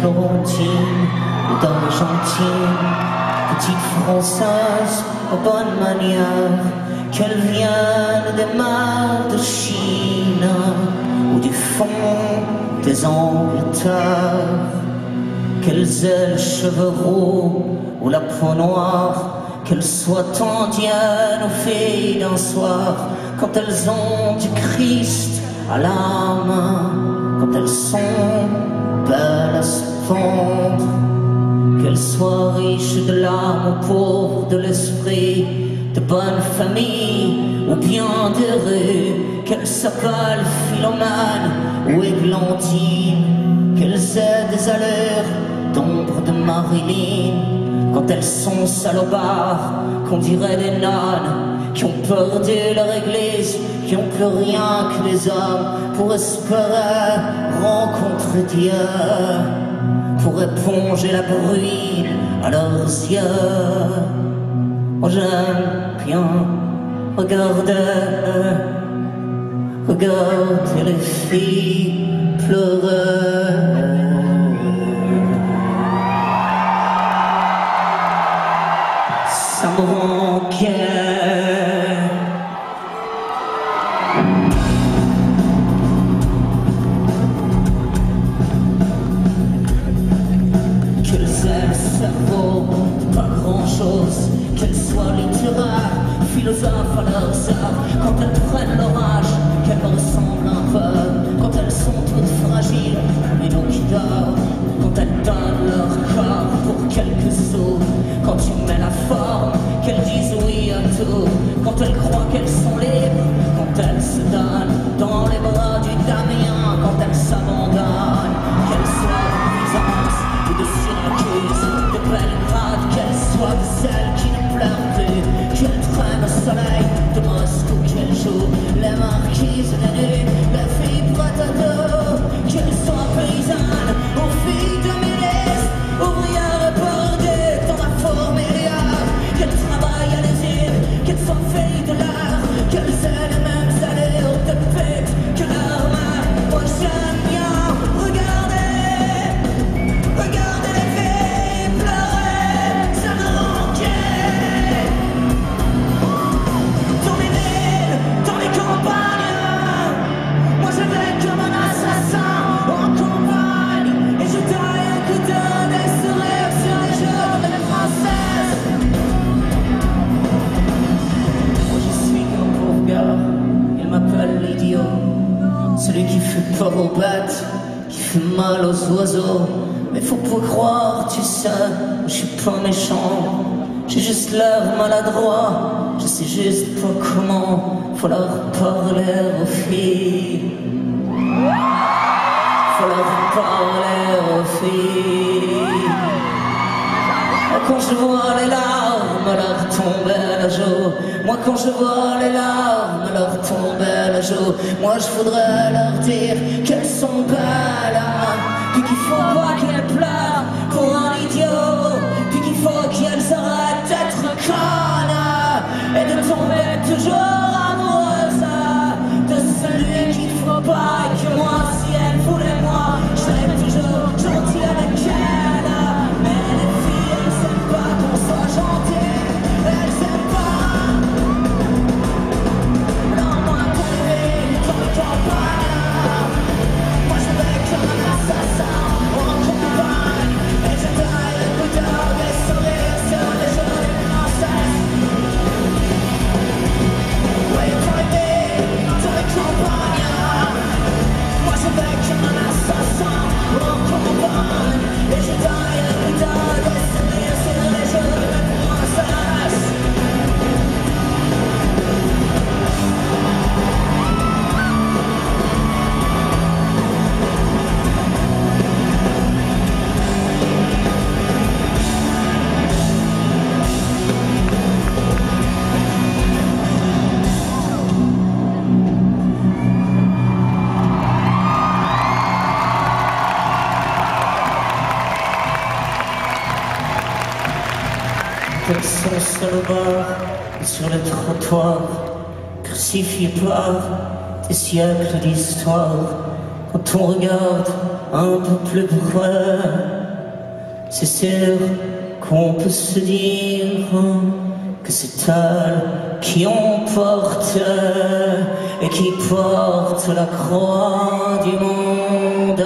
Florentine ou d'Argentine, petite Française aux bonnes manières, qu'elle vienne des mers de Chine ou du fond des Angleterres, qu'elles aient les cheveux roux ou la peau noire, qu'elles soient indiennes ou filles d'un soir, quand elles ont du Christ à la main, quand elles sont belles à se fondre, qu'elles soient riches de l'âme ou pauvres de l'esprit, de bonne famille ou bien des rues, qu'elles s'appellent Philomène ou Églantine, qu'elles aient des allures d'ombre de Marilyn, quand elles sont salopards, qu'on dirait des nonnes, qui ont perdu leur église, qui ont plus rien que les hommes pour espérer rencontrer Dieu, pour éponger la bruine à leurs yeux. Moi j'aime bien regarder les filles pleurer. Ça me rend gai. Qu'elles aient le cerveau, pas grand chose, qu'elles soient littéraires, philosophes à leurs heures, quand elles prennent l'orage, qu'elles me ressemblent un peu, quand elles sont toutes fragiles, mais l'eau qui dort, quand elles donnent leur corps pour quelques sous, quand tu mets la forme, qu'elles disent oui à tout, quand elles croient qu'elles sont libres, quand elles se donnent dans les bras du Damien, quand elles s'abandonnent, qu'elles soient de Byzance ou de Syracuse, de Belgrade, qu'elles soient de celles qui ne pleurent plus, qu'elles traînent au soleil de Moscou, qu'elles jouent les marquises, les nues, les filles prêtes à dos, qu'elles soient paysannes ou filles de milice, ouvrières et perdues dans la fourmilière, qu'elles travaillent à l'usine, qu'elles soient filles de l'art, qu'elles aient les mêmes allures de pute que leur mère. Moi j'aime bien regarder les filles pleurer, ça me rend gai. Dans les villes, dans les campagnes, moi je vais comme un assassin en campagne, et je taille un coup d'œil des sourires sur les joues de les Françaises. Moi je suis qu'un pauvre gars, il m'appelle l'idiot, celui qui fait peur aux bêtes, qui fait mal aux oiseaux. Mais faut pas croire, tu sais, je suis pas méchant, j'ai juste l'air maladroit, je sais juste pas comment faut leur parler aux filles. Faut leur parler aux filles. Moi quand je vois les larmes leur tomber la joue, moi quand je vois les larmes leur tomber la joue, moi je voudrais leur dire qu'elles sont belles, puis qu'il faut pas qu'elles pleurent pour un idiot, puis qu'il faut qu'elles arrêtent d'être connes et de tomber toujours amoureuses de celui qu'il faut pas, et que moi si elle voulait moi, je serais toujours gentil avec elle. Mais les filles elles s'aiment pas qu'on soit gentil, elles s'aiment pas. Non, moi dans les villes, dans les campagnes, moi je vais comme un assassin en campagne, et je taille le coup d'œil des sourires sur les joues des princesses. Oui, dans les villes, dans les campagnes, moi je vais comme un assassin en campagne, et je taille le coup d'œil des sourires sur les joues des princesses. Elles sont sur le bord et sur le trottoir, crucifiées par des siècles d'histoire. Quand on regarde un peu plus près, C'est sûr qu'on peut se dire que c'est elle qui emporte et qui porte la croix du monde.